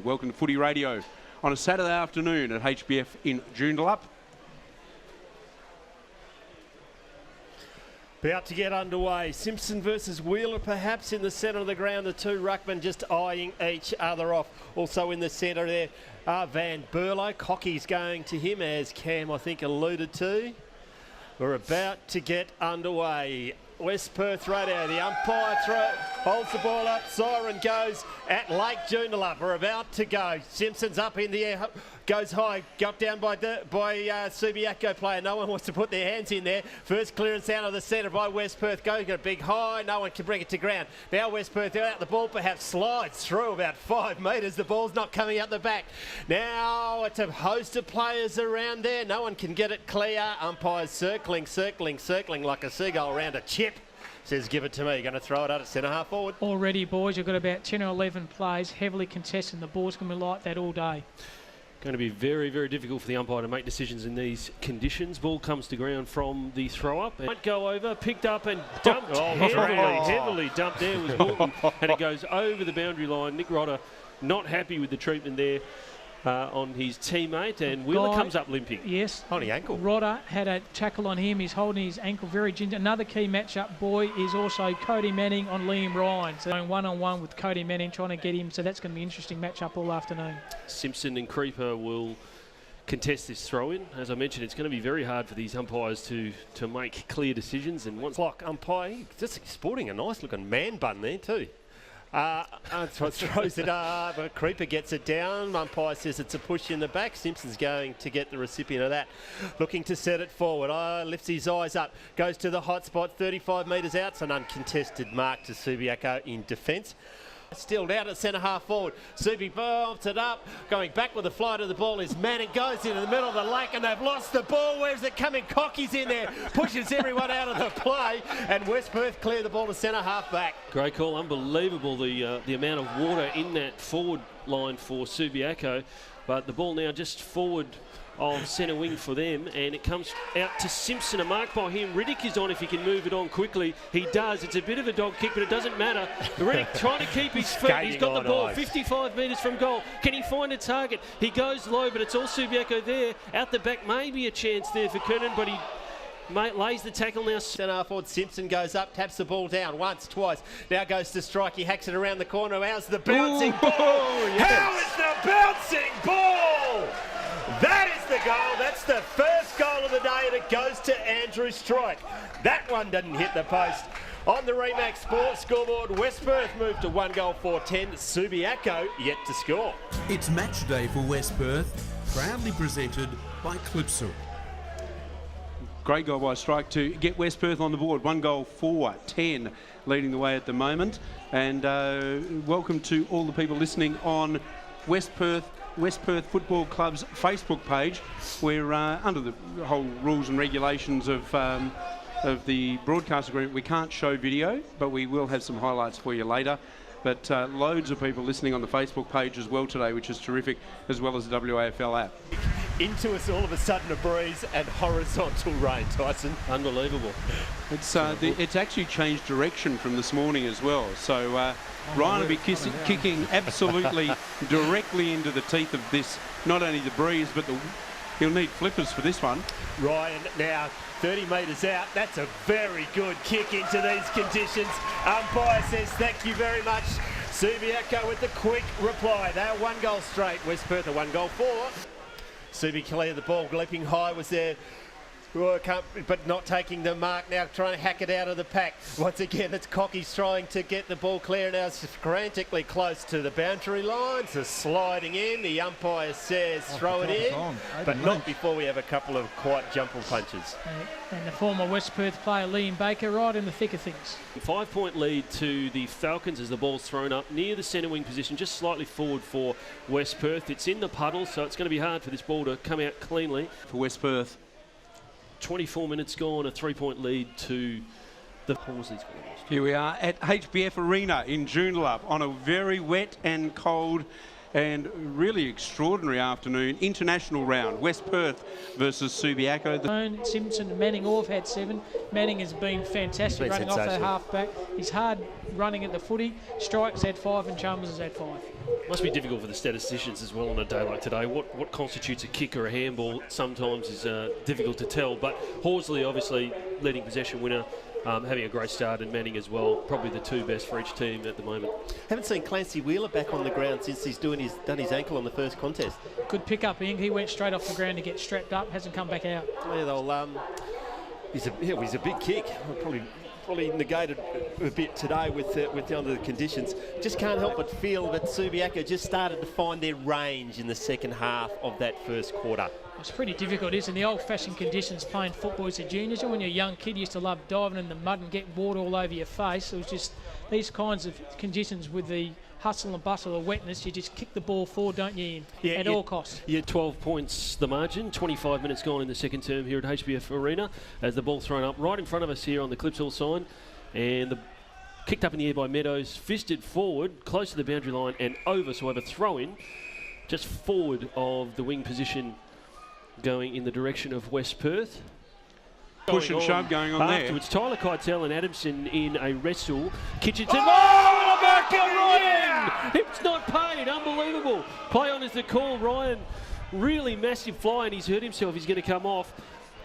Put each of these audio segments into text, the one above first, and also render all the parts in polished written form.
Welcome to Footy Radio on a Saturday afternoon at HBF in Joondalup. About to get underway. Simpson versus Wheeler perhaps in the centre of the ground. The two ruckmen just eyeing each other off. Also in the centre there, Van Berlo. Cocky's going to him, as Cam, I think, alluded to. We're about to get underway. West Perth Radio, the umpire holds the ball up, siren goes at Lake Joondalup. We're about to go. Simpson's up in the air, goes high, got down by Subiaco player. No one wants to put their hands in there. First clearance out of the centre by West Perth. Got a big high, no one can bring it to ground. Now West Perth out, the ball perhaps slides through about 5 metres. The ball's not coming out the back. Now it's a host of players around there. No one can get it clear. Umpires circling like a seagull around a chip. Says, give it to me. Going to throw it out at centre half forward. Already, boys, you've got about 10 or 11 plays, heavily contested. The ball's going to be like that all day. Going to be very, very difficult for the umpire to make decisions in these conditions. Ball comes to ground from the throw-up. Might go over, picked up and dumped. Heavily dumped there was Morton. And it goes over the boundary line. Nick Rodder not happy with the treatment there on his teammate, and Wheeler comes up limping. Yes. Holding ankle. Rodder had a tackle on him. He's holding his ankle very ginger. Another key matchup, boy, is also Cody Manning on Liam Ryan. So going one-on-one with Cody Manning, trying to get him. So that's going to be an interesting matchup all afternoon. Simpson and Creeper will contest this throw-in. As I mentioned, it's going to be very hard for these umpires to make clear decisions. And once clock umpire, just sporting a nice-looking man bun there too. Throws it up, but Creeper gets it down. Umpire says it's a push in the back. Simpson's going to get the recipient of that. Looking to set it forward. Lifts his eyes up. Goes to the hot spot, 35 metres out. It's an uncontested mark to Subiaco in defence. Still down at centre half forward. Subi bumps it up. Going back with the flight of the ball is Manning. Goes into the middle of the lake and they've lost the ball. Where's it coming? Cocky's in there. Pushes everyone out of the play. And West Perth clear the ball to centre half back. Great call. Unbelievable the amount of water in that forward line for Subiaco. But the ball now just forward of centre wing for them, and it comes out to Simpson, a mark by him. Riddick is on if he can move it on quickly. He does. It's a bit of a dog kick, but it doesn't matter. Riddick trying to keep his feet. He's got the ball 55 metres from goal. Can he find a target? He goes low, but it's all Subiaco there. Out the back, maybe a chance there for Kernan, but he lays the tackle now. Centre half forward, Simpson goes up, taps the ball down once, twice. Now goes to strike. He hacks it around the corner. How's the bouncing ball? Yes. How is the bouncing ball? That is the goal. That's the first goal of the day, and it goes to Andrew Strike. That one didn't hit the post. On the Remax Sports scoreboard, West Perth moved to 1 goal 4-10. Subiaco yet to score. It's match day for West Perth, proudly presented by Clipsal. Great goal by Strike to get West Perth on the board. 1 goal 4-10, leading the way at the moment. And welcome to all the people listening on West Perth Football Club's Facebook page. We're under the whole rules and regulations of the broadcast agreement. We can't show video, but we will have some highlights for you later. But loads of people listening on the Facebook page as well today, which is terrific, as well as the WAFL app. Into us all of a sudden a breeze and horizontal rain, Tyson. Unbelievable. It's actually changed direction from this morning as well. So Ryan will be kicking absolutely directly into the teeth of this, not only the breeze, but he'll need flippers for this one. Ryan now 30 metres out. That's a very good kick into these conditions. Umpire says thank you very much. Subiaco with the quick reply. They are 1 goal straight. West Perth are 1 goal 4. Subi cleared the ball. Leaping high was there. But not taking the mark now, trying to hack it out of the pack. Once again, it's Cocky's trying to get the ball clear. Now it's frantically close to the boundary line. So sliding in. The umpire says throw it in, but not before we have a couple of quiet jumper punches. And the former West Perth player, Liam Baker, right in the thick of things. 5-point lead to the Falcons as the ball's thrown up near the centre wing position, just slightly forward for West Perth. It's in the puddle, so it's going to be hard for this ball to come out cleanly. For West Perth. 24 minutes gone, a 3-point lead to the Horsley's. Here we are at HBF Arena in Joondalup on a very wet and cold and really extraordinary afternoon. International round, West Perth versus Subiaco. Simpson and Manning all have had 7. Manning has been fantastic running off that half-back. He's hard running at the footy. Strike's had 5 and Chalmers has had 5. Must be difficult for the statisticians as well on a day like today. What constitutes a kick or a handball sometimes is difficult to tell, but Horsley obviously leading possession winner, having a great start, and Manning as well, probably the 2 best for each team at the moment. Haven't seen Clancy Wheeler back on the ground since he's done his ankle on the first contest. Good pick up, Ing. He went straight off the ground to get strapped up, hasn't come back out. Yeah, he's a big kick. Probably negated a bit today with the under the conditions. Just can't help but feel that Subiaco just started to find their range in the second half of that first quarter. It's pretty difficult, isn't it? The old-fashioned conditions playing football as a junior. When you're a young kid, you used to love diving in the mud and getting water all over your face. It was just these kinds of conditions with the hustle and bustle of wetness. You just kick the ball forward, don't you, Ian? At all costs. Yeah, 12 points the margin. 25 minutes gone in the second term here at HBF Arena as the ball thrown up right in front of us here on the Clipsall sign. And kicked up in the air by Meadows, fisted forward, close to the boundary line and over. So I have a throw-in just forward of the wing position going in the direction of West Perth. Push and shove going on there. Afterwards, Tyler Keitel and Adamson in a wrestle. Kitchenson, and a mark on Ryan! It's not paid, unbelievable. Play on is the call. Ryan, really massive fly, and he's hurt himself. He's going to come off.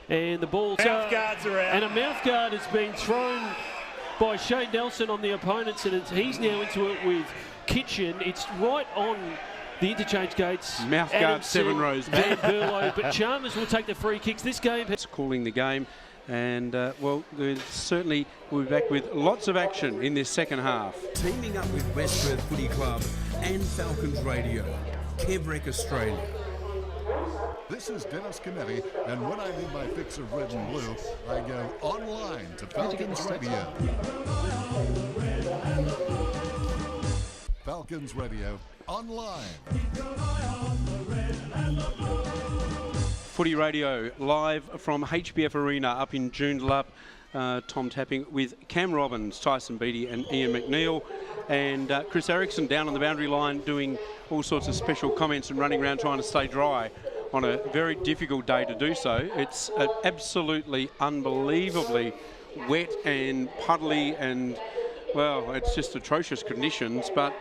And the ball's Mouth guards are out. And a mouth guard has been thrown by Shane Nelson on the opponents, and he's now into it with Kitchen. It's right on the interchange gates. Mouth guard 7 rows back. Van Berlo, but Chalmers will take the free kicks. This game... It's calling the game, and well, certainly we'll be back with lots of action in this second half. Teaming up with West Perth Footy Club and Falcons Radio, Kevrek Australia. This is Dennis Canetti, and when I need my fix of red and blue, I go online to Falcons Radio. Falcons Radio online. Footy Radio live from HBF Arena up in Joondalup. Tom Tapping with Cam Robbins, Tyson Beattie and Ian McNeil, and Chris Erickson down on the boundary line doing all sorts of special comments and running around trying to stay dry on a very difficult day to do so. It's absolutely unbelievably wet and puddly, and well, it's just atrocious conditions, but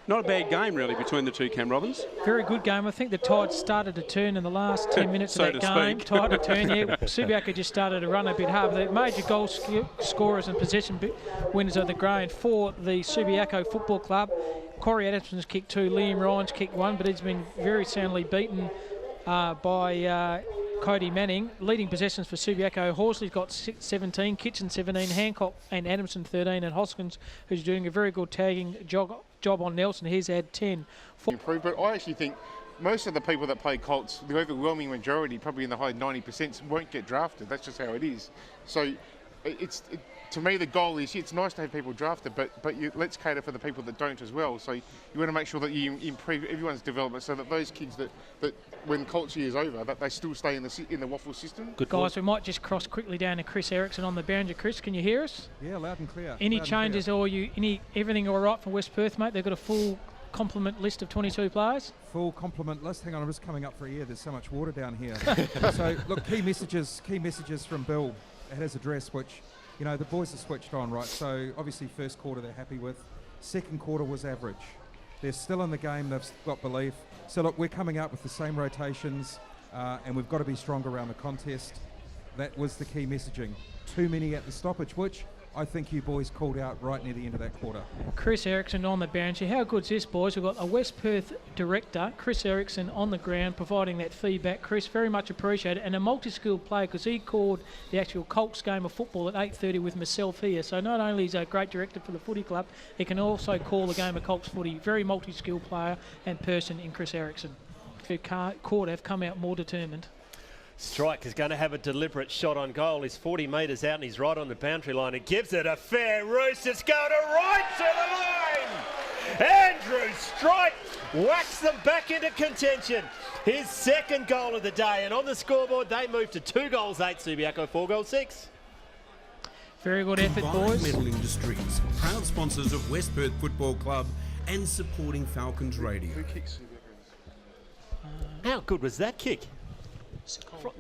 not a bad game really between the two, Cam Robbins. Very good game. I think the tide started to turn in the last 10 minutes of that game. Tide to turn, yeah. Subiaco just started to run a bit hard. The major goal scorers and possession winners of the ground for the Subiaco Football Club. Corey Adamson's kicked 2, Liam Ryan's kicked 1, but he's been very soundly beaten by Cody Manning. Leading possessions for Subiaco, Horsley's got 17, Kitchen 17, Hancock and Adamson 13, and Hoskins, who's doing a very good tagging job on Nelson, he's had 10. Improve, but I actually think most of the people that play Colts, the overwhelming majority, probably in the high 90%, won't get drafted. That's just how it is. So to me, the goal is, it's nice to have people drafted, but let's cater for the people that don't as well. So you want to make sure that you improve everyone's development so that those kids that when Colts year is over, that they still stay in the Waffle system. Good guys, we might just cross quickly down to Chris Erickson on the boundary. Chris, can you hear us? Yeah, loud and clear. Any changes or everything all right for West Perth, mate? They've got a full complement list of 22 players? Full complement list. Hang on, I'm just coming up for air. There's so much water down here. So, look, key messages from Bill at his address, which, you know, the boys are switched on, right? So, obviously, first quarter they're happy with. Second quarter was average. They're still in the game. They've got belief. So, look, we're coming out with the same rotations, and we've got to be stronger around the contest. That was the key messaging. Too many at the stoppage, which I think you boys called out right near the end of that quarter. Chris Erickson on the boundary. How good's this, boys? We've got a West Perth director, Chris Erickson, on the ground providing that feedback. Chris, very much appreciated, and a multi-skilled player because he called the actual Colts game of football at 8:30 with myself here. So not only is he a great director for the footy club, he can also call the game of Colts footy. Very multi-skilled player and person in Chris Erickson. Court have come out more determined. Strike is going to have a deliberate shot on goal. He's 40 metres out and he's right on the boundary line. He gives it a fair roost. It's going to right to the line. Andrew Strike whacks them back into contention. His second goal of the day. And on the scoreboard, they move to 2 goals 8. Subiaco 4 goals 6. Very good effort, boys. Metal Industries, proud sponsors of West Perth Football Club and supporting Falcons Radio. Who kicks? How good was that kick?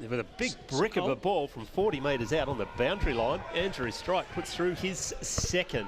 With a big brick of a ball from 40 metres out on the boundary line, Andrew Strike puts through his second.